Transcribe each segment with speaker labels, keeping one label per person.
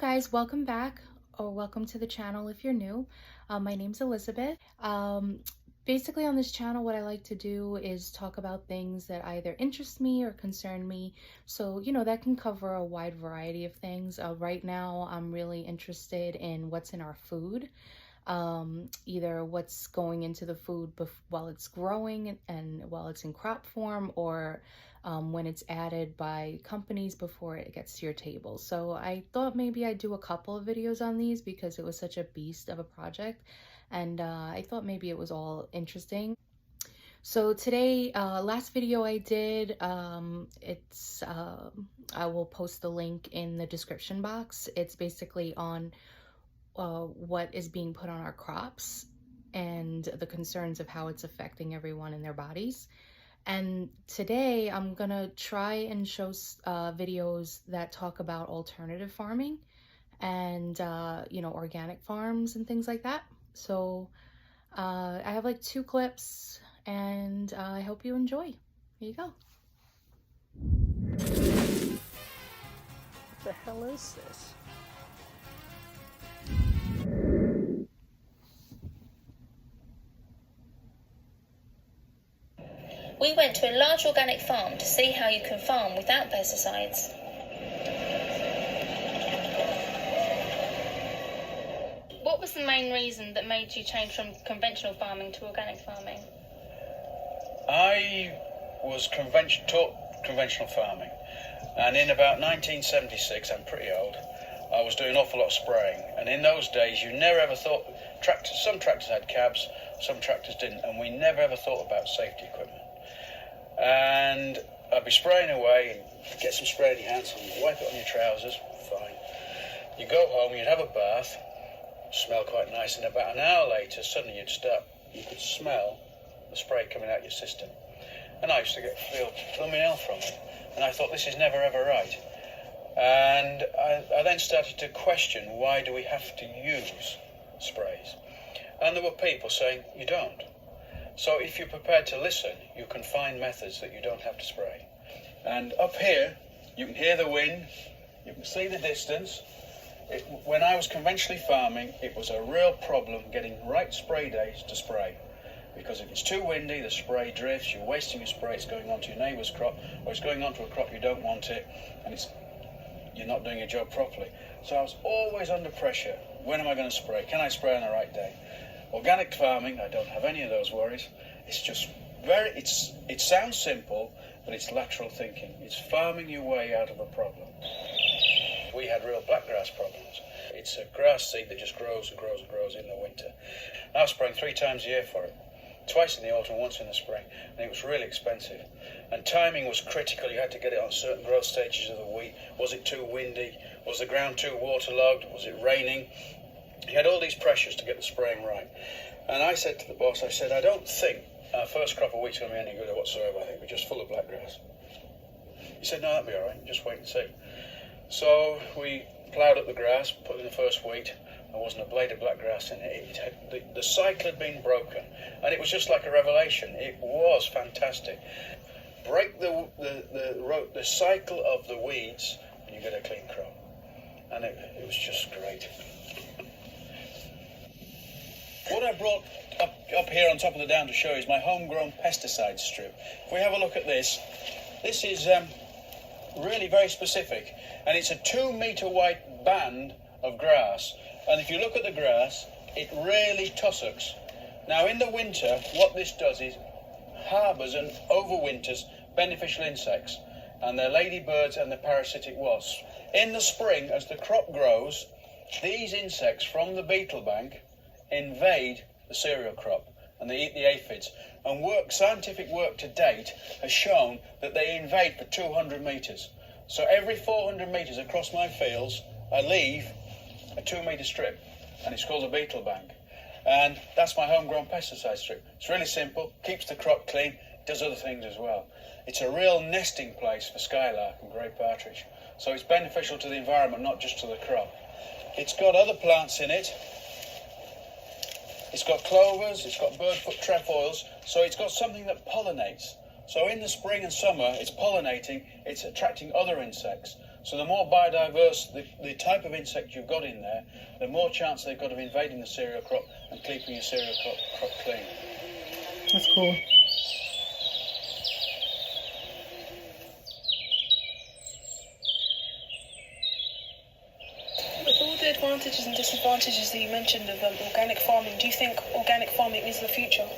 Speaker 1: guys, welcome back or welcome to the channel if you're new. My name's Elizabeth. Basically on this channel what I like to do is talk about things that either interest me or concern me. So, that can cover a wide variety of things. Right now I'm really interested in what's in our food. Either what's going into the food while it's growing and while it's in crop form, or when it's added by companies before it gets to your table. So I thought maybe I'd do a couple of videos on these because it was such a beast of a project, and I thought maybe it was all interesting. So today, last video I did, I will post the link in the description box. It's basically on what is being put on our crops and the concerns of how it's affecting everyone in their bodies. And today I'm gonna try and show videos that talk about alternative farming and organic farms and things like that. So I have like 2 clips, and I hope you enjoy. Here you go.
Speaker 2: What the hell is this?
Speaker 3: We went to a large organic farm to see how you can farm without pesticides. What was the main reason that made you change from conventional farming to organic farming?
Speaker 4: I was taught conventional farming, and in about 1976, I'm pretty old, I was doing an awful lot of spraying. And in those days you never ever thought, some tractors had cabs, some tractors didn't, and we never ever thought about safety equipment. And I'd be spraying away and get some spray in your hands and wipe it on your trousers, fine. You go home, you'd have a bath, smell quite nice, and about an hour later suddenly you could smell the spray coming out your system. And I used to feel blooming ill from it, and I thought, this is never ever right. And I then started to question, why do we have to use sprays? And there were people saying, you don't. So if you're prepared to listen, you can find methods that you don't have to spray. And up here, you can hear the wind, you can see the distance. When I was conventionally farming, it was a real problem getting right spray days to spray. Because if it's too windy, the spray drifts, you're wasting your spray, it's going onto your neighbour's crop, or it's going onto a crop you don't want it, and you're not doing your job properly. So I was always under pressure. When am I going to spray? Can I spray on the right day? Organic farming, I don't have any of those worries. It's just it sounds simple, but it's lateral thinking. It's farming your way out of a problem. We had real blackgrass problems. It's a grass seed that just grows and grows and grows in the winter. I was spraying 3 times a year for it. Twice in the autumn, once in the spring, and it was really expensive. And timing was critical. You had to get it on certain growth stages of the wheat. Was it too windy? Was the ground too waterlogged? Was it raining? You had all these pressures to get the spraying right. And I said to the boss, I don't think our first crop of wheat's going to be any good whatsoever. I think we're just full of blackgrass. He said, no, that'll be all right. Just wait and see. So we ploughed up the grass, put in the first wheat. There wasn't a blade of blackgrass in it. The cycle had been broken, and it was just like a revelation. It was fantastic. Break the cycle of the weeds, and you get a clean crop. And it was just great. What I brought up here on top of the down to show you is my homegrown pesticide strip. If we have a look at this, this is really very specific, and it's a 2-metre wide band of grass. And if you look at the grass, it really tussocks. Now in the winter, what this does is harbours and overwinters beneficial insects, and they're ladybirds and the parasitic wasps. In the spring, as the crop grows, these insects from the beetle bank invade the cereal crop, and they eat the aphids. And scientific work to date has shown that they invade for 200 metres. So every 400 metres across my fields, I leave a 2-metre strip, and it's called a beetle bank. And that's my homegrown pesticide strip. It's really simple, keeps the crop clean, does other things as well. It's a real nesting place for skylark and grey partridge. So it's beneficial to the environment, not just to the crop. It's got other plants in it. It's got clovers, it's got birdfoot trefoils, so it's got something that pollinates. So in the spring and summer, it's pollinating, it's attracting other insects. So the more biodiverse the type of insect you've got in there, the more chance they've got of invading the cereal crop and keeping your cereal crop clean.
Speaker 1: That's cool.
Speaker 5: With all the advantages and disadvantages that you mentioned of organic farming, do you think organic farming is the future?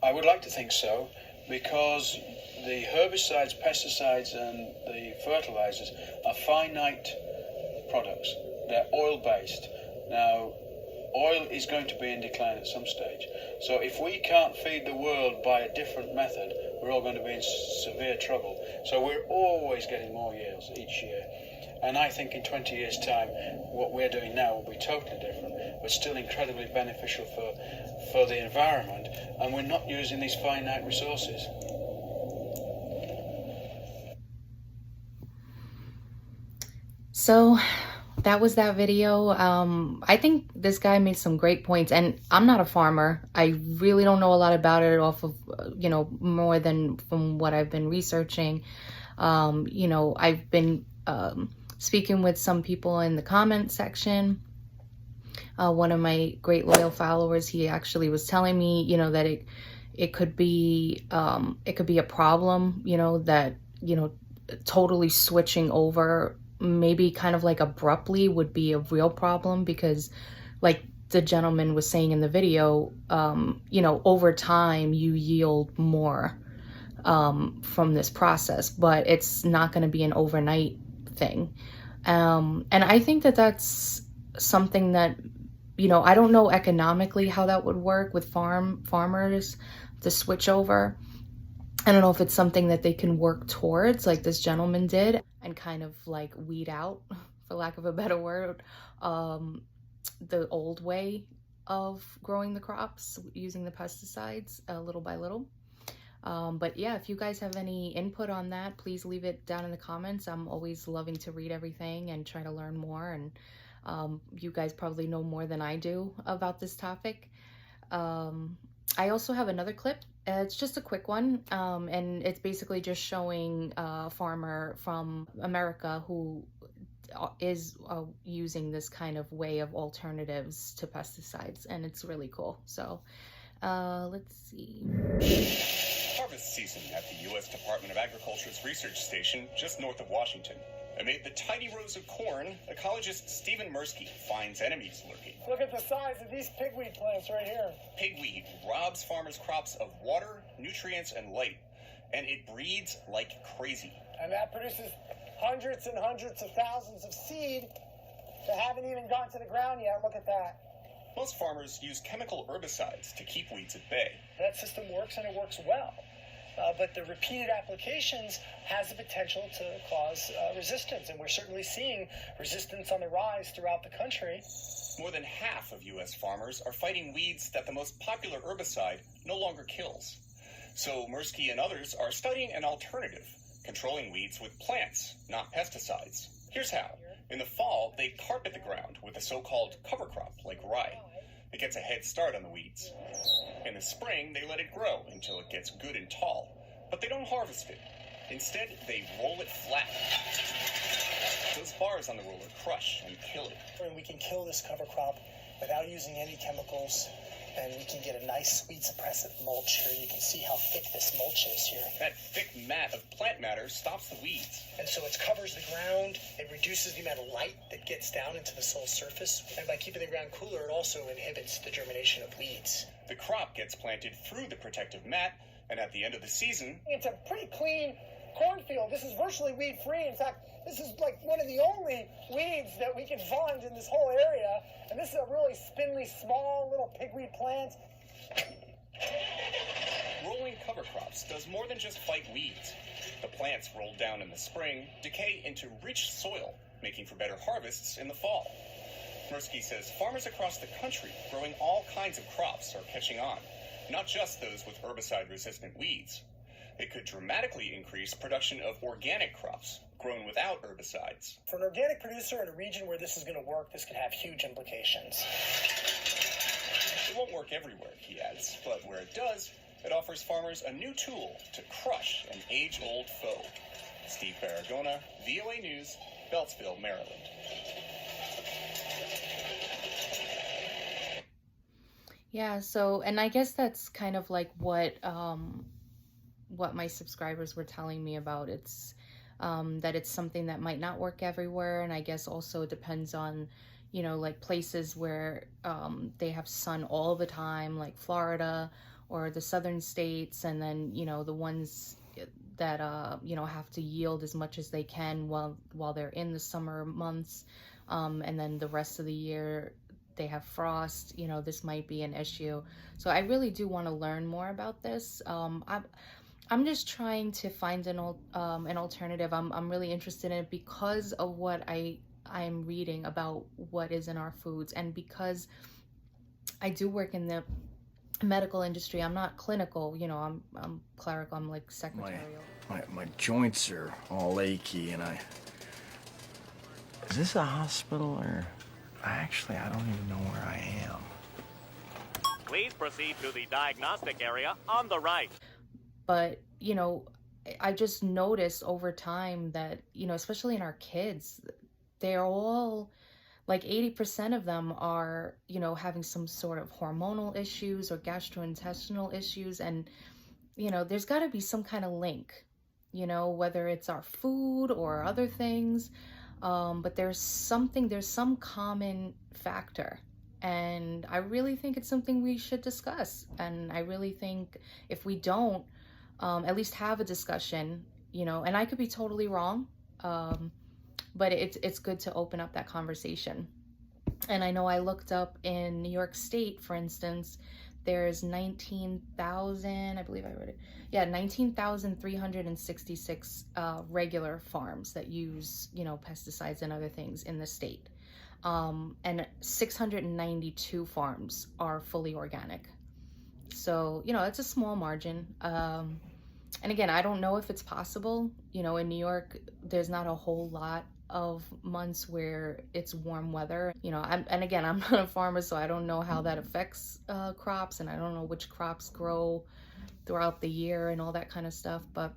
Speaker 4: I would like to think so, because the herbicides, pesticides and the fertilizers are finite products. They're oil-based. Now, oil is going to be in decline at some stage. So if we can't feed the world by a different method, we're all going to be in severe trouble. So we're always getting more yields each year. And I think in 20 years' time, what we're doing now will be totally different, but still incredibly beneficial for the environment, and we're not using these finite resources.
Speaker 1: So that was that video. I think this guy made some great points, and I'm not a farmer. I really don't know a lot about it off of, more than from what I've been researching. I've been speaking with some people in the comment section. One of my great loyal followers, he actually was telling me, that it could be a problem, that, totally switching over maybe kind of like abruptly would be a real problem, because like the gentleman was saying in the video, over time you yield more from this process, but it's not going to be an overnight thing. And I think that that's something that, I don't know economically how that would work with farmers to switch over. I don't know if it's something that they can work towards, like this gentleman did, and kind of like weed out, for lack of a better word, the old way of growing the crops using the pesticides little by little. But yeah, if you guys have any input on that, please leave it down in the comments. I'm always loving to read everything and try to learn more. And you guys probably know more than I do about this topic. I also have another clip. It's just a quick one, and it's basically just showing a farmer from America who is using this kind of way of alternatives to pesticides, and it's really cool. So let's see.
Speaker 6: Harvest season at the U.S. Department of Agriculture's research station just north of Washington. Amid the tiny rows of corn, ecologist Stephen Mirsky finds enemies lurking.
Speaker 2: Look at the size of these pigweed plants right here.
Speaker 6: Pigweed robs farmers' crops of water, nutrients, and light, and it breeds like crazy.
Speaker 2: And that produces hundreds and hundreds of thousands of seed that haven't even gone to the ground yet. Look at that.
Speaker 6: Most farmers use chemical herbicides to keep weeds at bay.
Speaker 2: That system works, and it works well. But the repeated applications has the potential to cause resistance, and we're certainly seeing resistance on the rise throughout the country.
Speaker 6: More than half of U.S. farmers are fighting weeds that the most popular herbicide no longer kills. So Mirsky and others are studying an alternative, controlling weeds with plants, not pesticides. Here's how. In the fall, they carpet the ground with a so-called cover crop like rye. It gets a head start on the weeds. In the spring, they let it grow until it gets good and tall, but they don't harvest it. Instead, they roll it flat. Those bars on the roller crush and kill it.
Speaker 2: And we can kill this cover crop without using any chemicals, and we can get a nice weed suppressant mulch here. You can see how thick this mulch is here.
Speaker 6: That thick mat of plant matter stops the weeds.
Speaker 2: And so it covers the ground, it reduces the amount of light that gets down into the soil surface, and by keeping the ground cooler, it also inhibits the germination of weeds.
Speaker 6: The crop gets planted through the protective mat, and at the end of the season,
Speaker 2: it's a pretty clean cornfield. This is virtually weed-free. In fact, this is like one of the only weeds that we can find in this whole area, and this is a really spindly, small little pigweed plant.
Speaker 6: Rolling cover crops does more than just fight weeds. The plants rolled down in the spring decay into rich soil, making for better harvests in the fall. Mirsky says farmers across the country growing all kinds of crops are catching on, not just those with herbicide-resistant weeds. It could dramatically increase production of organic crops grown without herbicides.
Speaker 2: For an organic producer in a region where this is going to work, this could have huge implications.
Speaker 6: It won't work everywhere, he adds, but where it does, it offers farmers a new tool to crush an age-old foe. Steve Barragona, VOA News, Beltsville, Maryland.
Speaker 1: Yeah, so, and I guess that's kind of like what my subscribers were telling me about. It's that it's something that might not work everywhere, and I guess also it depends on, you know, like places where they have sun all the time, like Florida or the southern states, and then, you know, the ones that you know, have to yield as much as they can while they're in the summer months, and then the rest of the year they have frost. You know, this might be an issue. So I really do want to learn more about this. I'm just trying to find an alternative. I'm really interested in it because of what I'm reading about what is in our foods, and because I do work in the medical industry. I'm not clinical, you know, I'm clerical, I'm like secretarial.
Speaker 7: My joints are all achy, and is this a hospital, or I don't even know where I am.
Speaker 8: Please proceed to the diagnostic area on the right.
Speaker 1: But, you know, I just noticed over time that, you know, especially in our kids, they're all, like 80% of them are, you know, having some sort of hormonal issues or gastrointestinal issues. And, you know, there's got to be some kind of link, you know, whether it's our food or other things. But there's some common factor. And I really think it's something we should discuss. And I really think if we don't, at least have a discussion, you know, and I could be totally wrong. But it's good to open up that conversation. And I know I looked up in New York State, for instance, there's 19,000, I believe I read it. Yeah, 19,366 regular farms that use, you know, pesticides and other things in the state. And 692 farms are fully organic. So, you know, it's a small margin. And again, I don't know if it's possible. You know, in New York, there's not a whole lot of months where it's warm weather. You know, and again, I'm not a farmer, so I don't know how that affects crops, and I don't know which crops grow throughout the year and all that kind of stuff. But,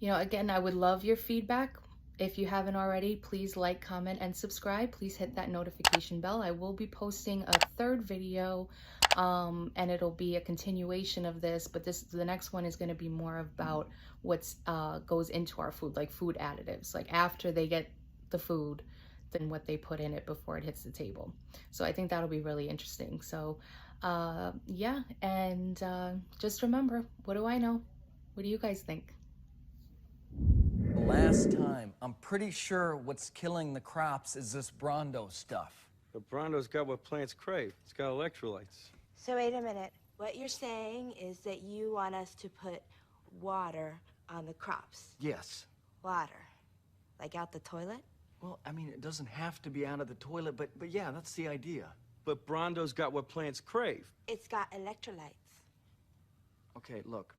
Speaker 1: you know, again, I would love your feedback. If you haven't already, please like, comment, and subscribe. Please hit that notification bell. I will be posting a third video, and it'll be a continuation of this, but the next one is going to be more about what's goes into our food, like food additives, like after they get the food, then what they put in it before it hits the table. So I think that'll be really interesting. So yeah, and just remember, what do I know? What do you guys think?
Speaker 7: Last time, I'm pretty sure what's killing the crops is this Brondo stuff.
Speaker 9: But Brondo's got what plants crave. It's got electrolytes.
Speaker 10: So wait a minute. What you're saying is that you want us to put water on the crops?
Speaker 7: Yes.
Speaker 10: Water? Like out the toilet?
Speaker 7: Well, I mean, it doesn't have to be out of the toilet, but yeah, that's the idea.
Speaker 9: But Brondo's got what plants crave.
Speaker 10: It's got electrolytes.
Speaker 7: Okay, look.